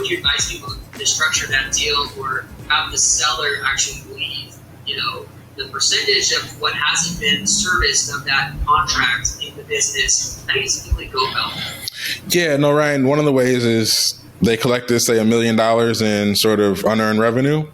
would you advise people to structure that deal, or have the seller actually leave, the percentage of what hasn't been serviced of that contract in the business? How do you typically go about that? Yeah, no, Ryan, one of the ways is they collected, say, $1 million in sort of unearned revenue,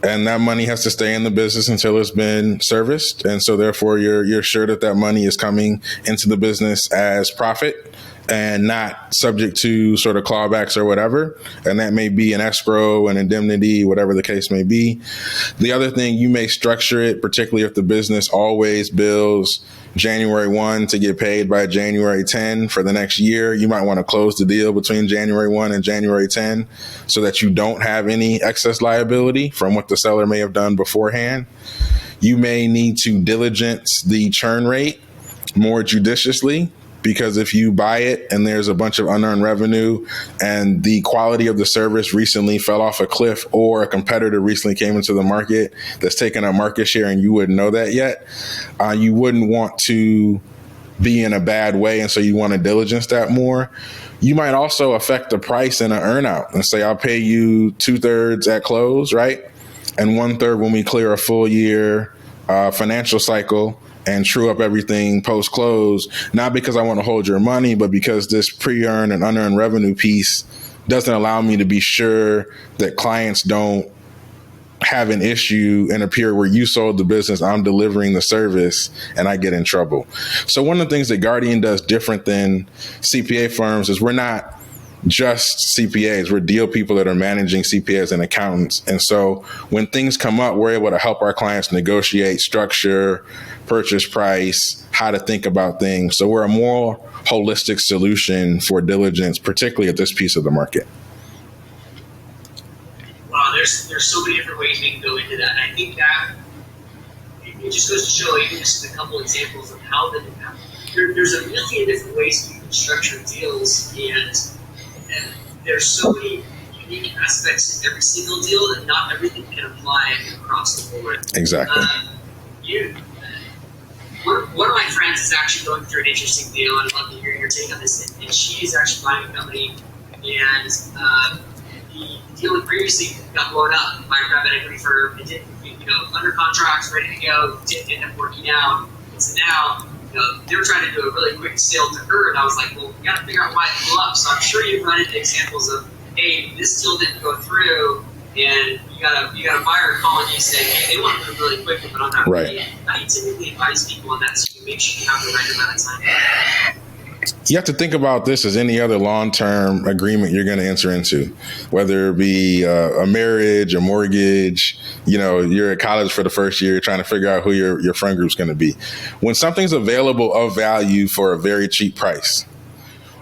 and that money has to stay in the business until it's been serviced. And so therefore you're sure that that money is coming into the business as profit and not subject to sort of clawbacks or whatever. And that may be an escrow, an indemnity, whatever the case may be. The other thing, you may structure it, particularly if the business always bills January 1 to get paid by January 10 for the next year. You might want to close the deal between January 1 and January 10 so that you don't have any excess liability from what the seller may have done beforehand. You may need to diligence the churn rate more judiciously, because if you buy it and there's a bunch of unearned revenue and the quality of the service recently fell off a cliff, or a competitor recently came into the market that's taken a market share and you wouldn't know that yet, you wouldn't want to be in a bad way. And so you want to diligence that more. You might also affect the price in an earnout and say, I'll pay you 2/3 at close, right? And 1/3 when we clear a full year financial cycle and true up everything post-close, not because I want to hold your money, but because this pre-earned and unearned revenue piece doesn't allow me to be sure that clients don't have an issue in a period where you sold the business, I'm delivering the service, and I get in trouble. So one of the things that Guardian does different than CPA firms is we're not just CPAs. We're deal people that are managing CPAs and accountants. And so when things come up, we're able to help our clients negotiate structure, purchase price, how to think about things. So we're a more holistic solution for diligence, particularly at this piece of the market. Wow, there's so many different ways we can go into that. And I think that it just goes to show, even just a couple examples of how there's a million different ways you can structure deals, and there's so many unique aspects in every single deal that not everything can apply across the board. Exactly. One of my friends is actually going through an interesting deal, and I'd love to hear your take on this. And she is actually buying a company, and the deal that previously got blown up by a private equity firm. It didn't, under contracts, ready to go, didn't end up working out. And so now, they were trying to do a really quick sale to her, and I was like, well, we got to figure out why it blew up. So I'm sure you've run into examples of, hey, this deal didn't go through, and you got a buyer calling you saying, hey, they want to move really quickly, but I'm not ready. How do you typically advise people on that so you make sure you have the right amount of time? You have to think about this as any other long-term agreement you're going to enter into, whether it be a marriage, a mortgage. You're at college for the first year trying to figure out who your friend group's going to be. When something's available of value for a very cheap price,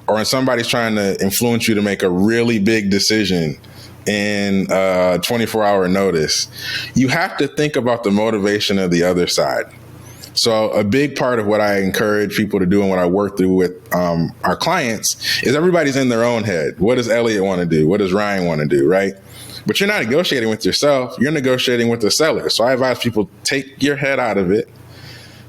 or when somebody's trying to influence you to make a really big decision in 24-hour notice, you have to think about the motivation of the other side. So a big part of what I encourage people to do and what I work through with our clients is everybody's in their own head. What does Elliott want to do? What does Ryan want to do, right? But you're not negotiating with yourself. You're negotiating with the seller. So I advise people, take your head out of it.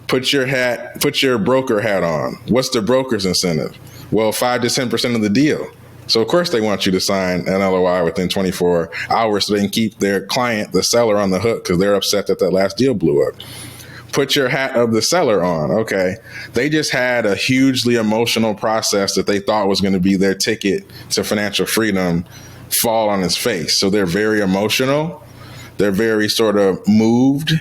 Put your broker hat on. What's the broker's incentive? Well, 5 to 10% of the deal. So of course they want you to sign an LOI within 24 hours so they can keep their client, the seller, on the hook because they're upset that last deal blew up. Put your hat of the seller on. Okay. They just had a hugely emotional process that they thought was going to be their ticket to financial freedom fall on its face. So they're very emotional. They're very sort of moved.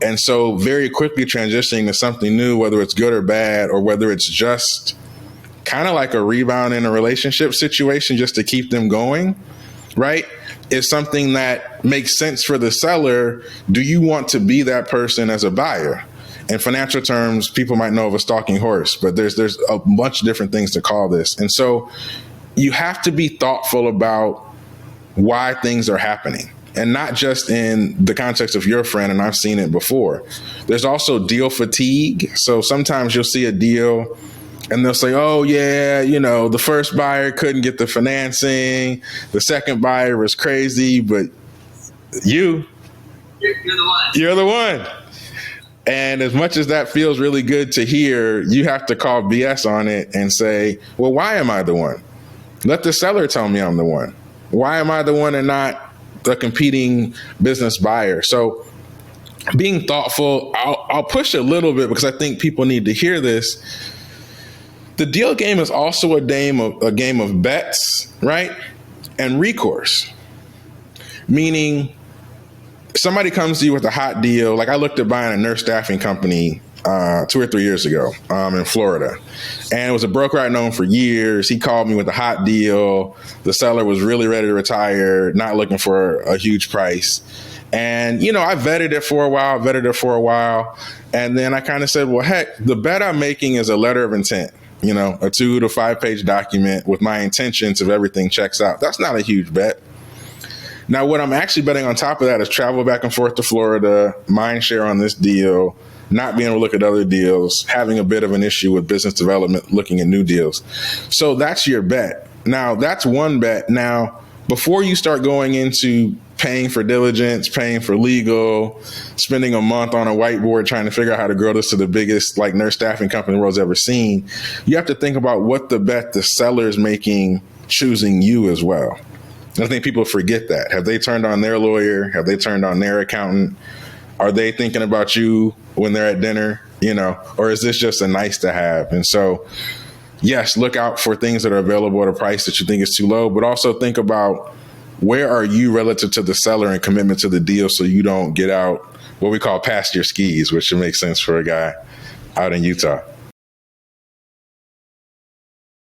And so very quickly transitioning to something new, whether it's good or bad, or whether it's just kind of like a rebound in a relationship situation just to keep them going, right, is something that makes sense for the seller. Do you want to be that person as a buyer? In financial terms, people might know of a stalking horse, but there's a bunch of different things to call this. And so you have to be thoughtful about why things are happening, and not just in the context of your friend, and I've seen it before. There's also deal fatigue. So sometimes you'll see a deal and they'll say, oh, yeah, the first buyer couldn't get the financing. The second buyer was crazy, but you're the one. You're the one. And as much as that feels really good to hear, you have to call BS on it and say, well, why am I the one? Let the seller tell me I'm the one. Why am I the one and not the competing business buyer? So being thoughtful, I'll push a little bit because I think people need to hear this. The deal game is also a game of bets, right? And recourse. Meaning somebody comes to you with a hot deal. Like I looked at buying a nurse staffing company 2 or 3 years ago in Florida. And it was a broker I'd known for years. He called me with a hot deal. The seller was really ready to retire, not looking for a huge price. And, I vetted it for a while. And then I kind of said, well, heck, the bet I'm making is a letter of intent, a 2 to 5 page document with my intentions if everything checks out. That's not a huge bet. Now, what I'm actually betting on top of that is travel back and forth to Florida, mind share on this deal, not being able to look at other deals, having a bit of an issue with business development, looking at new deals. So that's your bet. Now, that's one bet. Now, before you start going into paying for diligence, paying for legal, spending a month on a whiteboard trying to figure out how to grow this to the biggest nurse staffing company the world's ever seen, you have to think about what the bet the seller is making choosing you as well. I think people forget that. Have they turned on their lawyer? Have they turned on their accountant? Are they thinking about you when they're at dinner? Or is this just a nice to have? And so, yes, look out for things that are available at a price that you think is too low, but also think about where are you relative to the seller and commitment to the deal so you don't get out what we call past your skis, which should make sense for a guy out in Utah.